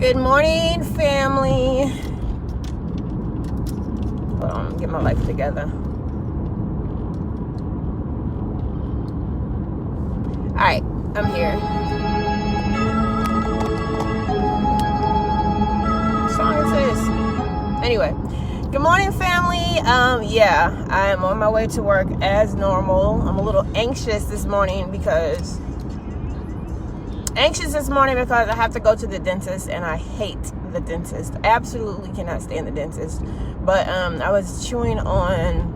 Good morning, family. Hold on, get my life together. All right, I'm here. What song is this? Anyway, good morning, family. Yeah, I am on my way to work as normal. I'm a little anxious this morning because I have to go to the dentist, and I hate the dentist. Absolutely cannot stand the dentist. But I was chewing on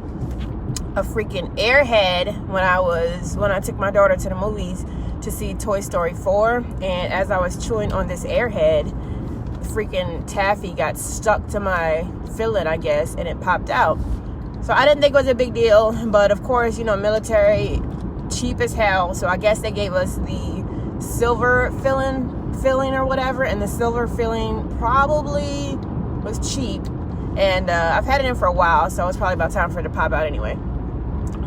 a freaking Airhead when I took my daughter to the movies to see Toy Story 4, and as I was chewing on this Airhead, freaking taffy got stuck to my filling, I guess, and it popped out. So I didn't think it was a big deal, but of course, military, cheap as hell, so I guess they gave us the silver filling or whatever, and the silver filling probably was cheap, and I've had it in for a while, so it's probably about time for it to pop out anyway.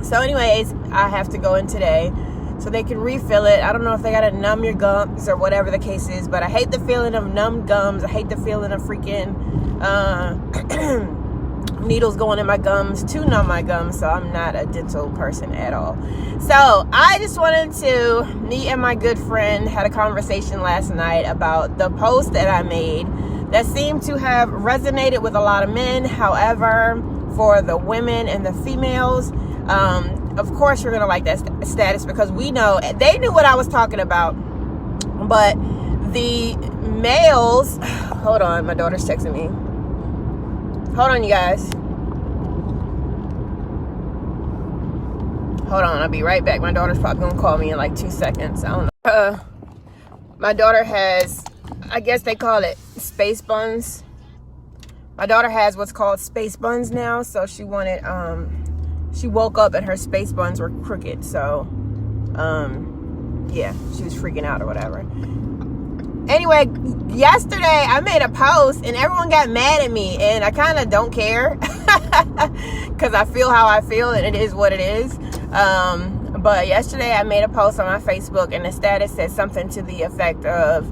So anyways, I have to go in today so they can refill it. I don't know if they gotta numb your gums or whatever the case is, but I hate the feeling of numb gums. I hate the feeling of freaking needles going in my gums to numb my gums, so I'm not a dental person at all. So I just wanted to, me and my good friend had a conversation last night about the post that I made that seemed to have resonated with a lot of men. However, for the women and the females, of course you're gonna like that status, because they knew what I was talking about, but the males, hold on, my daughter's texting me. Hold on, you guys. Hold on, I'll be right back. My daughter's probably gonna call me in like 2 seconds. I don't know. My daughter has, I guess they call it space buns. My daughter has what's called space buns now, so she wanted, she woke up and her space buns were crooked, so, yeah, she was freaking out or whatever. Anyway, yesterday I made a post and everyone got mad at me, and I kind of don't care because I feel how I feel and it is what it is. But yesterday I made a post on my Facebook, and the status said something to the effect of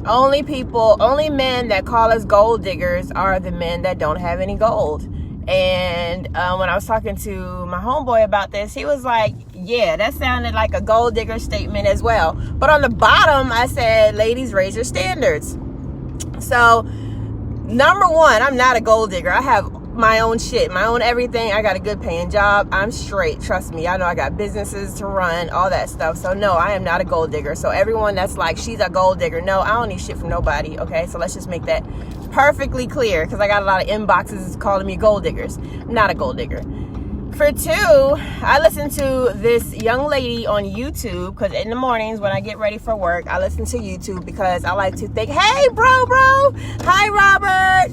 only men that call us gold diggers are the men that don't have any gold. And when I was talking to my homeboy about this, he was like, yeah, that sounded like a gold digger statement as well. But on the bottom, I said, ladies, raise your standards. So, number one, I'm not a gold digger. I have my own shit, my own everything. I got a good paying job. I'm straight. Trust me. I know I got businesses to run, all that stuff. So, no, I am not a gold digger. So, everyone that's like, she's a gold digger. No, I don't need shit from nobody. Okay, so let's just make that perfectly clear, because I got a lot of inboxes calling me gold diggers. I'm not a gold digger. For two, I listen to this young lady on YouTube, because in the mornings when I get ready for work, I listen to YouTube because I like to think, hey, bro. Hi, Robert.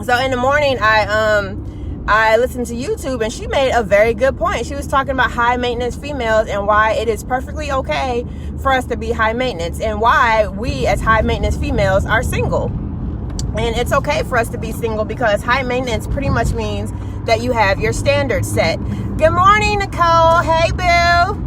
So in the morning, I listen to YouTube, and she made a very good point. She was talking about high maintenance females and why it is perfectly okay for us to be high maintenance, and why we as high maintenance females are single. And it's okay for us to be single, because high maintenance pretty much means that you have your standards set. Good morning, Nicole. Hey, boo.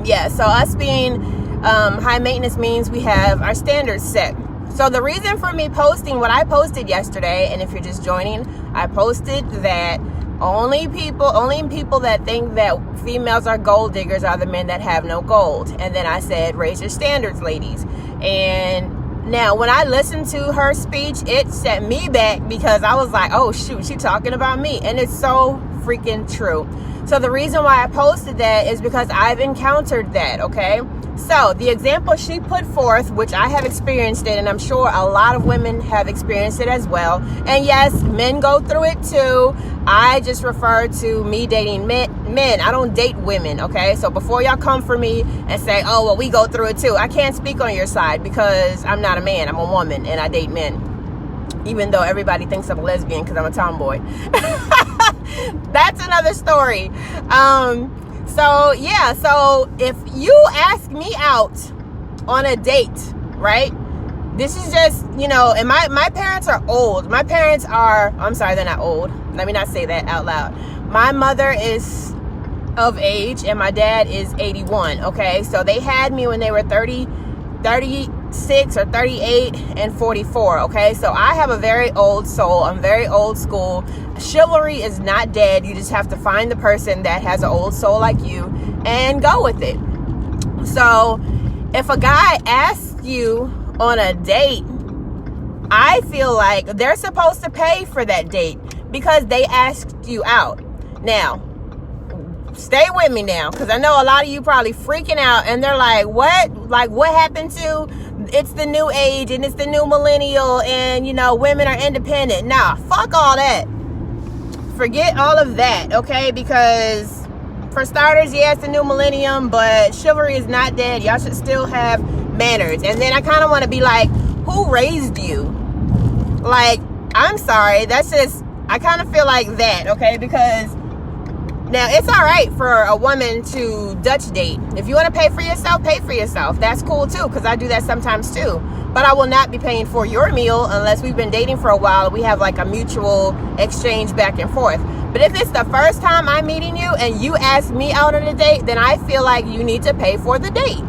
Yeah, so us being high maintenance means we have our standards set. So the reason for me posting what I posted yesterday, and if you're just joining, I posted that only people that think that females are gold diggers are the men that have no gold. And then I said, raise your standards, ladies. And now, when I listened to her speech, it set me back, because I was like, oh, shoot, she talking about me. And it's so freaking true. So the reason why I posted that is because I've encountered that, okay? So the example she put forth, which I have experienced it, and I'm sure a lot of women have experienced it as well. And yes, men go through it too. I just refer to me dating men. I don't date women, okay? So before y'all come for me and say, oh, well, we go through it too, I can't speak on your side, because I'm not a man. I'm a woman, and I date men. Even though everybody thinks I'm a lesbian because I'm a tomboy. That's another story. So yeah, so if you ask me out on a date, right? This is just, and my parents are old. My parents are, I'm sorry, they're not old. Let me not say that out loud. My mother is of age and my dad is 81, okay? So they had me when they were 30 36 or 38 and 44. Okay, so I have a very old soul. I'm very old school. Chivalry is not dead. You just have to find the person that has an old soul like you and go with it. So if a guy asks you on a date, I feel like they're supposed to pay for that date because they asked you out. Now, stay with me now, because I know a lot of you probably freaking out and they're like, what? Like, what happened to, it's the new age and it's the new millennial and, you know, women are independent. Nah, fuck all that. Forget all of that, okay? Because for starters, yeah, it's the new millennium, but chivalry is not dead. Y'all should still have manners. And then I kind of want to be like, who raised you? Like, I'm sorry, that's just, I kind of feel like that, okay? Because now it's all right for a woman to Dutch date. If you want to pay for yourself, pay for yourself. That's cool too, because I do that sometimes too. But I will not be paying for your meal unless we've been dating for a while and we have like a mutual exchange back and forth. But if it's the first time I'm meeting you and you ask me out on a date, then I feel like you need to pay for the date.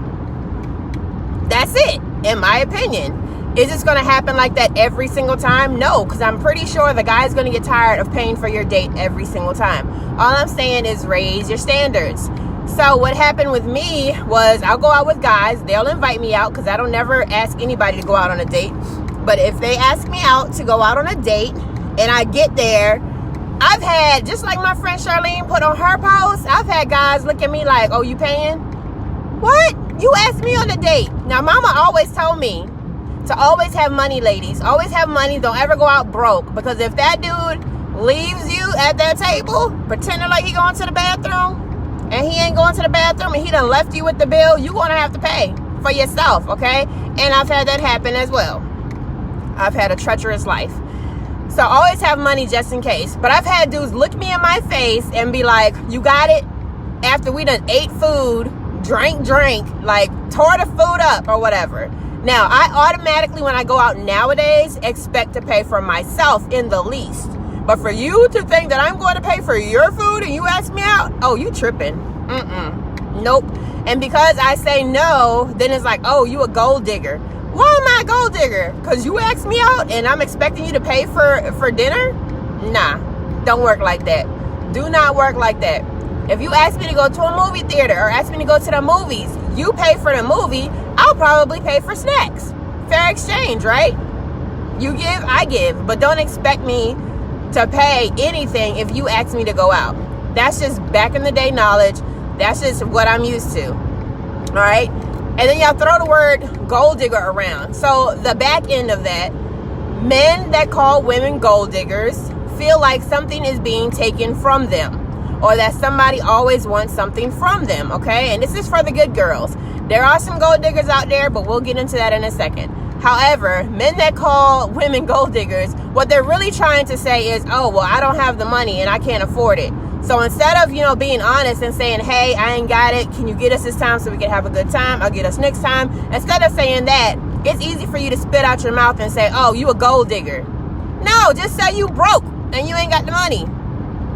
That's it, in my opinion. Is this going to happen like that every single time? No, because I'm pretty sure the guy's going to get tired of paying for your date every single time. All I'm saying is raise your standards. So what happened with me was I'll go out with guys. They'll invite me out because I don't never ask anybody to go out on a date. But if they ask me out to go out on a date and I get there, I've had, just like my friend Charlene put on her post, I've had guys look at me like, oh, you paying? What? You asked me on a date. Now, mama always told me to always have money, ladies. Always have money. Don't ever go out broke. Because if that dude leaves you at that table, pretending like he going to the bathroom, and he ain't going to the bathroom, and he done left you with the bill, you gonna have to pay for yourself, okay? And I've had that happen as well. I've had a treacherous life. So always have money just in case. But I've had dudes look me in my face and be like, you got it? After we done ate food, drank, like tore the food up or whatever. Now, I automatically, when I go out nowadays, expect to pay for myself in the least. But for you to think that I'm going to pay for your food and you ask me out, oh, you tripping. Nope. And because I say no, then it's like, oh, you a gold digger. Why am I a gold digger? Because you asked me out and I'm expecting you to pay for dinner? Nah, don't work like that. Do not work like that. If you ask me to go to a movie theater or ask me to go to the movies, you pay for the movie, I'll probably pay for snacks. Fair exchange, right? You give, I give. But don't expect me to pay anything if you ask me to go out. That's just back in the day knowledge. That's just what I'm used to. All right? And then y'all throw the word gold digger around. So the back end of that, men that call women gold diggers feel like something is being taken from them, or that somebody always wants something from them, okay? And this is for the good girls. There are some gold diggers out there, but we'll get into that in a second. However, men that call women gold diggers, what they're really trying to say is, oh, well, I don't have the money and I can't afford it. So instead of, being honest and saying, hey, I ain't got it. Can you get us this time so we can have a good time? I'll get us next time. Instead of saying that, it's easy for you to spit out your mouth and say, oh, you a gold digger. No, just say you broke and you ain't got the money.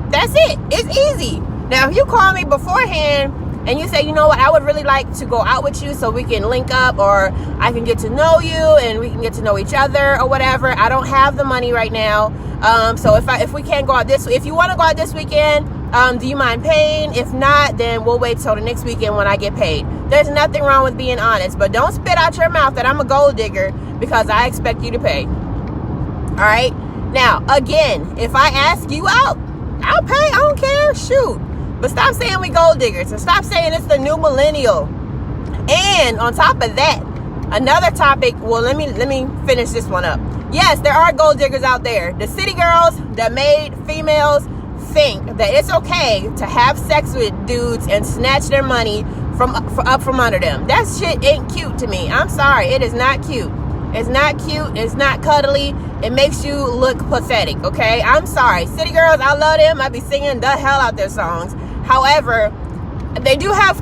That's it. It's easy. Now, if you call me beforehand and you say, you know what, I would really like to go out with you so we can link up, or I can get to know you and we can get to know each other or whatever. I don't have the money right now. So if we can't go out if you want to go out this weekend, do you mind paying? If not, then we'll wait till the next weekend when I get paid. There's nothing wrong with being honest, but don't spit out your mouth that I'm a gold digger because I expect you to pay. All right. Now, again, if I ask you out, I'll pay. I don't care. Shoot. But stop saying we gold diggers and stop saying it's the new millennial. And on top of that, another topic. Well, let me finish this one up. Yes, there are gold diggers out there. The city girls that made females think that it's okay to have sex with dudes and snatch their money from under them. That shit ain't cute to me. I'm sorry. It is not cute. It's not cute. It's not cuddly. It makes you look pathetic, okay? I'm sorry. City girls, I love them. I be singing the hell out their songs. However, they do have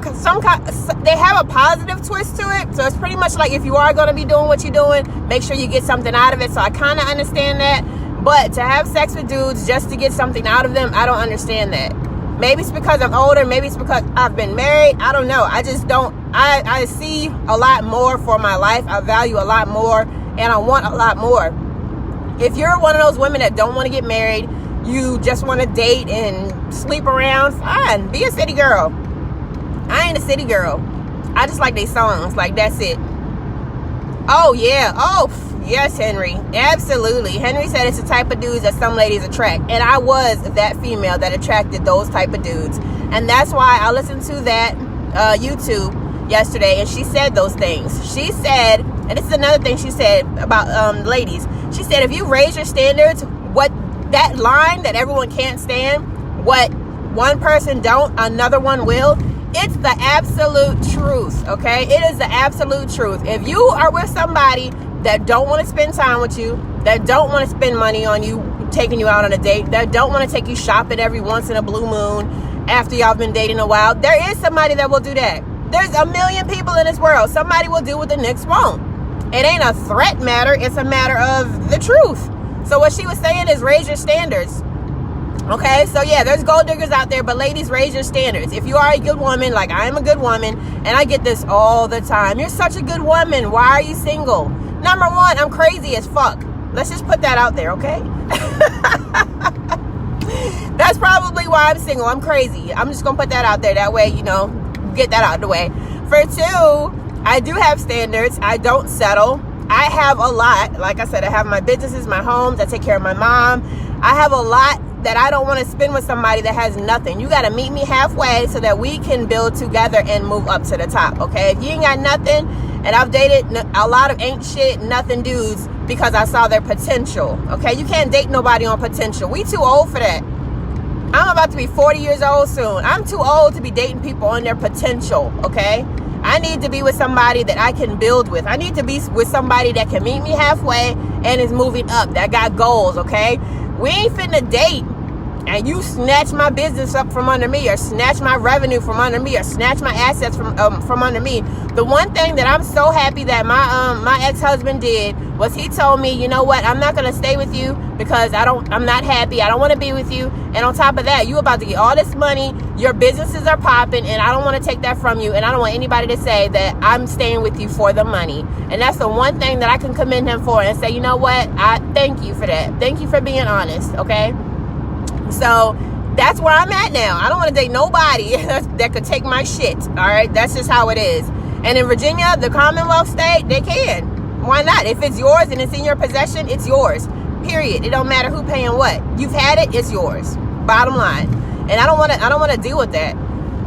they have a positive twist to it. So it's pretty much like if you are going to be doing what you're doing, make sure you get something out of it. So I kind of understand that. But to have sex with dudes just to get something out of them, I don't understand that. Maybe it's because I'm older. Maybe it's because I've been married. I don't know. I just don't I see a lot more for my life. I value a lot more, and I want a lot more. If you're one of those women that don't want to get married, you just want to date and sleep around, fine, be a city girl. I ain't a city girl. I just like they songs, like that's it. Oh yeah, oh yes, Henry, absolutely. Henry said it's the type of dudes that some ladies attract, and I was that female that attracted those type of dudes, and that's why I listened to that YouTube yesterday, and she said those things. She said, and this is another thing she said about ladies. She said if you raise your standards, what that line that everyone can't stand, what one person don't, another one will. It's the absolute truth, okay? It is the absolute truth. If you are with somebody that don't want to spend time with you, that don't want to spend money on you, taking you out on a date, that don't want to take you shopping every once in a blue moon after y'all been dating a while, there is somebody that will do that. There's a million people in this world. Somebody will do what the next won't. It ain't a threat matter. It's a matter of the truth. So what she was saying is raise your standards. Okay, so yeah, there's gold diggers out there, but ladies, raise your standards. If you are a good woman, like I am a good woman, and I get this all the time, you're such a good woman, why are you single? Number one, I'm crazy as fuck. Let's just put that out there, okay? That's probably why I'm single. I'm crazy. I'm just gonna put that out there. That way, you know, get that out of the way. For two, I do have standards. I don't settle. I have a lot. Like I said, I have my businesses, my homes. I take care of my mom. I have a lot that I don't want to spend with somebody that has nothing. You got to meet me halfway so that we can build together and move up to the top, okay? If you ain't got nothing, and I've dated a lot of ain't shit, nothing dudes because I saw their potential, okay? You can't date nobody on potential. We too old for that. I'm about to be 40 years old soon. I'm too old to be dating people on their potential, okay? I need to be with somebody that I can build with. I need to be with somebody that can meet me halfway and is moving up, that got goals, okay? We ain't finna date and you snatch my business up from under me, or snatch my revenue from under me, or snatch my assets from under me. The one thing that I'm so happy that my ex-husband did was he told me, you know what, I'm not gonna stay with you because I'm not happy. I don't want to be with you. And on top of that, you about to get all this money. Your businesses are popping, and I don't want to take that from you. And I don't want anybody to say that I'm staying with you for the money. And that's the one thing that I can commend him for and say, you know what, I thank you for that. Thank you for being honest, okay? So that's where I'm at now. I don't want to date nobody that could take my shit. All right, that's just how it is. And in Virginia, the Commonwealth state, they can. Why not? If it's yours and it's in your possession, it's yours. Period. It don't matter who paying what. You've had it, it's yours. Bottom line. And I don't want to deal with that.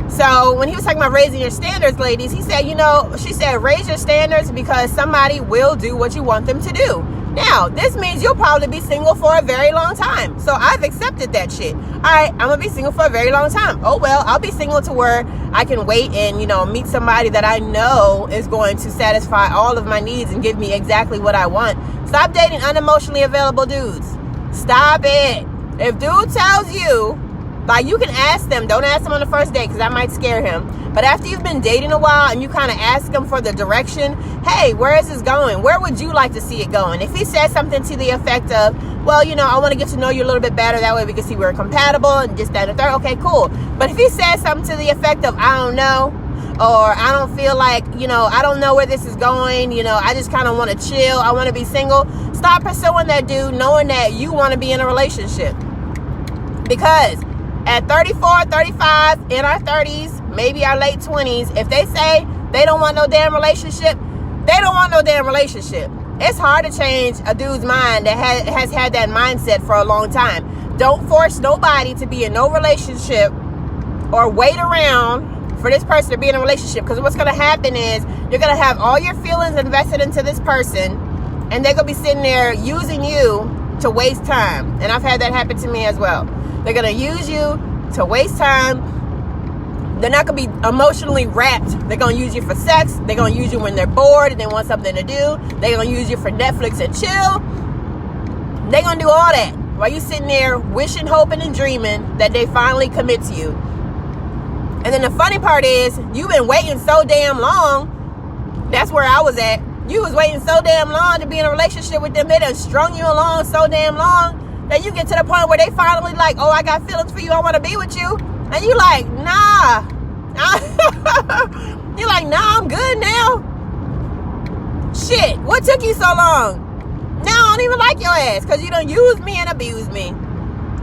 So when he was talking about raising your standards, ladies, he said, you know, she said, raise your standards because somebody will do what you want them to do. Now, this means you'll probably be single for a very long time. So I've accepted that shit. All right, I'm going to be single for a very long time. Oh, well, I'll be single to where I can wait and, you know, meet somebody that I know is going to satisfy all of my needs and give me exactly what I want. Stop dating unemotionally available dudes. Stop it. If dude tells you, like, you can ask them. Don't ask them on the first date because that might scare him. But after you've been dating a while and you kind of ask him for the direction, hey, where is this going? Where would you like to see it going? If he says something to the effect of, well, you know, I want to get to know you a little bit better. That way we can see we're compatible and just that and the third. Okay, cool. But if he says something to the effect of, I don't know, or I don't feel like, you know, I don't know where this is going. You know, I just kind of want to chill. I want to be single. Stop pursuing that dude knowing that you want to be in a relationship. Because at 34, 35, in our 30s, maybe our late 20s, if they say they don't want no damn relationship, they don't want no damn relationship. It's hard to change a dude's mind that has had that mindset for a long time. Don't force nobody to be in no relationship or wait around for this person to be in a relationship, because what's going to happen is you're going to have all your feelings invested into this person, and they're going to be sitting there using you to waste time. And I've had that happen to me as well. They're going to use you to waste time. They're not going to be emotionally wrapped. They're going to use you for sex. They're going to use you when they're bored and they want something to do. They're going to use you for Netflix and chill. They're going to do all that while you're sitting there wishing, hoping, and dreaming that they finally commit to you. And then the funny part is, you've been waiting so damn long. That's where I was at. You was waiting so damn long to be in a relationship with them. They done strung you along so damn long that you get to the point where they finally like, oh, I got feelings for you. I want to be with you. And you like, nah. You're like, nah, I'm good now. Shit, what took you so long? Now I don't even like your ass because you done used me and abused me.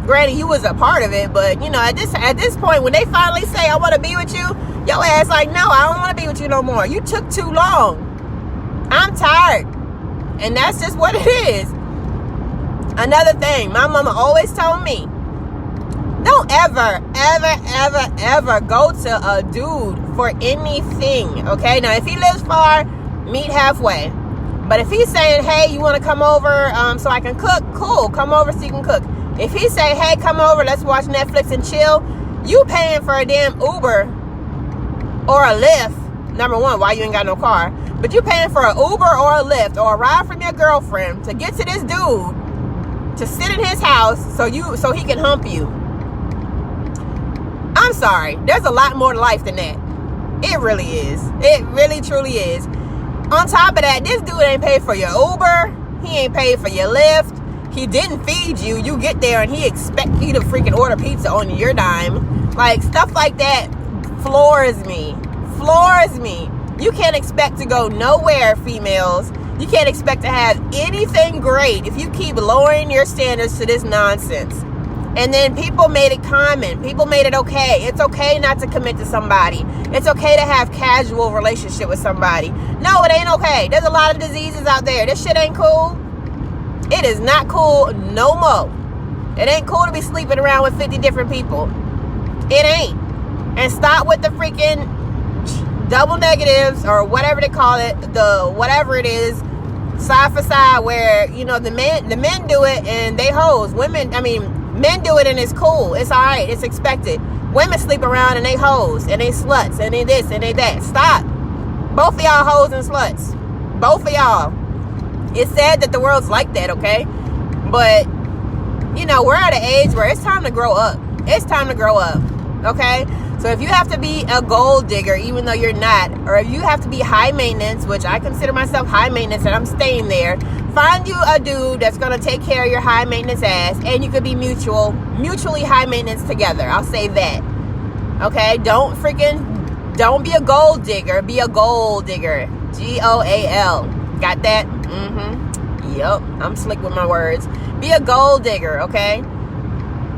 Granted, you was a part of it, but you know, at this point, when they finally say I want to be with you, your ass like, no, I don't want to be with you no more. You took too long. I'm tired, and that's just what it is. Another thing, my mama always told me, don't ever go to a dude for anything. Okay, now if he lives far, meet halfway. But if he's saying, hey, you want to come over so I can cook, cool, come over so you can cook. If he say, hey, come over, let's watch Netflix and chill, you paying for a damn Uber or a Lyft. Number one, why you ain't got no car? But you paying for an Uber or a Lyft or a ride from your girlfriend to get to this dude to sit in his house so he can hump you. I'm sorry. There's a lot more to life than that. It really is. It really, truly is. On top of that, this dude ain't paid for your Uber. He ain't paid for your Lyft. He didn't feed you. You get there and he expect you to freaking order pizza on your dime. Like, stuff like that floors me. Floors me. You can't expect to go nowhere, females. You can't expect to have anything great if you keep lowering your standards to this nonsense. And then people made it common. People made it okay. It's okay not to commit to somebody. It's okay to have casual relationship with somebody. No, it ain't okay. There's a lot of diseases out there. This shit ain't cool. It is not cool no more. It ain't cool to be sleeping around with 50 different people. It ain't. And stop with the freaking double negatives or whatever they call it, the whatever it is, side for side, where, you know, the men do it and they hoes. Men do it and it's cool. It's all right. It's expected. Women sleep around and they hoes and they sluts and they this and they that. Stop. Both of y'all hoes and sluts. Both of y'all. It's sad that the world's like that, okay? But, you know, we're at an age where it's time to grow up. It's time to grow up, okay? So if you have to be a gold digger, even though you're not, or if you have to be high maintenance, which I consider myself high maintenance and I'm staying there, find you a dude that's going to take care of your high maintenance ass, and you could be mutually high maintenance together. I'll say that. Okay? Don't be a gold digger. Be a gold digger. Goal. Got that? Yep. I'm slick with my words. Be a gold digger, okay?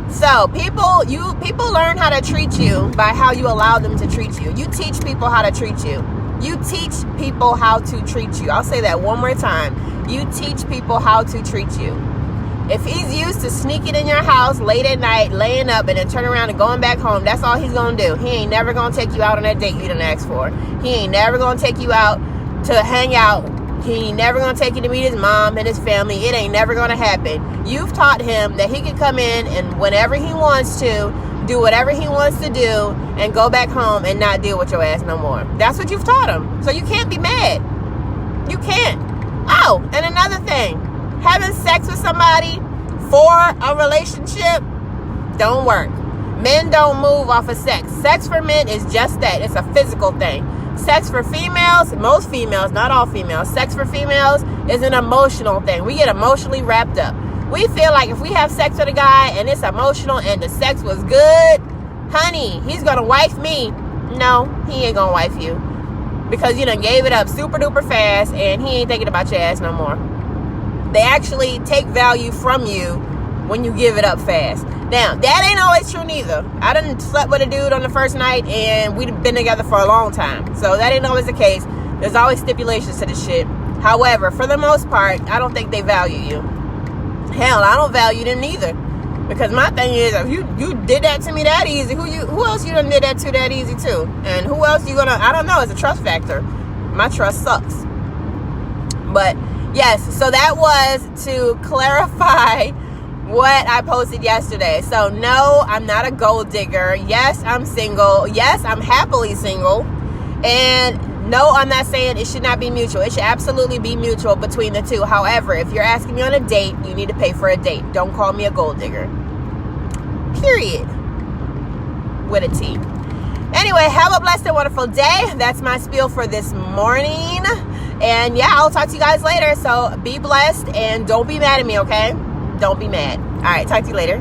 So people learn how to treat you by how you allow them to treat you. You teach people how to treat you. You teach people how to treat you. I'll say that one more time. You teach people how to treat you. If he's used to sneaking in your house late at night, laying up, and then turning around and going back home, that's all he's going to do. He ain't never going to take you out on that date you didn't ask for. He ain't never going to take you out to hang out. He ain't never going to take you to meet his mom and his family. It ain't never going to happen. You've taught him that he can come in and whenever he wants to, do whatever he wants to do, and go back home and not deal with your ass no more. That's what you've taught him. So you can't be mad. You can't. Oh, and another thing. Having sex with somebody for a relationship don't work. Men don't move off of sex. Sex for men is just that. It's a physical thing. Sex for females, most females, not all females, sex for females is an emotional thing. We get emotionally wrapped up. We feel like if we have sex with a guy and it's emotional and the sex was good, honey, he's going to wife me. No, he ain't going to wife you. Because you done gave it up super duper fast and he ain't thinking about your ass no more. They actually take value from you when you give it up fast. Now, that ain't always true neither. I done slept with a dude on the first night and we've been together for a long time. So that ain't always the case. There's always stipulations to this shit. However, for the most part, I don't think they value you. Hell, I don't value them neither. Because my thing is, if you did that to me that easy, who else you done did that to that easy too? And who else you gonna, I don't know, it's a trust factor. My trust sucks. But yes, so that was to clarify what I posted yesterday. So no, I'm not a gold digger. Yes, I'm single. Yes, I'm happily single. And no, I'm not saying it should not be mutual. It should absolutely be mutual between the two. However, if you're asking me on a date, you need to pay for a date. Don't call me a gold digger. Period. With a T. Anyway, have a blessed and wonderful day. That's my spiel for this morning. And yeah, I'll talk to you guys later. So be blessed and don't be mad at me, okay? Don't be mad. All right, talk to you later.